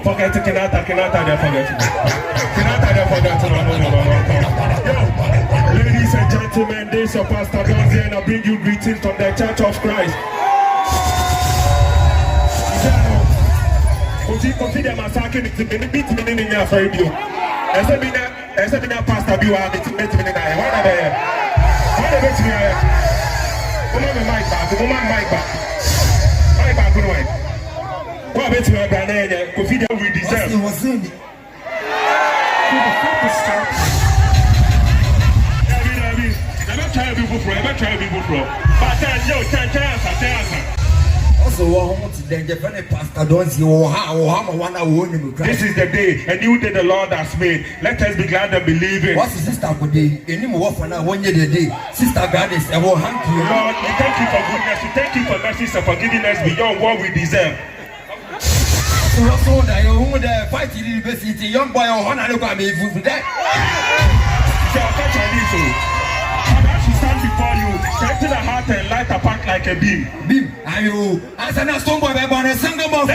Forget Kinaata, they forget. Kinaata, they forget. No. Yo, ladies and gentlemen, this is your Pastor Donzy, and I bring you greetings from the Church of Christ. Kofi dem asake ni timi beat me ni nya for you. Ese bi na pastor bi wa meet me na e. Why na be here? Why dey beat me here? Come on mic back. Mic back no way. Why beat me ba na here? Kofi dem we deserve. Was in it. I'm trying people from. But answer. Also, Pastor Donzy, this is the day, a new day the Lord has made. Let us be glad and believe it. What's the sister good day? Any more for now, 1 year the day. Sister Goddess, I will thank you. Lord, we thank you for goodness. We thank you for mercy and forgiving us beyond what we deserve. So that you're the fight university, young boy, or honor look at me for that. She stand before you, straighten her heart and light a path like a beam. Beam, are you? As an stone boy, I want a single more.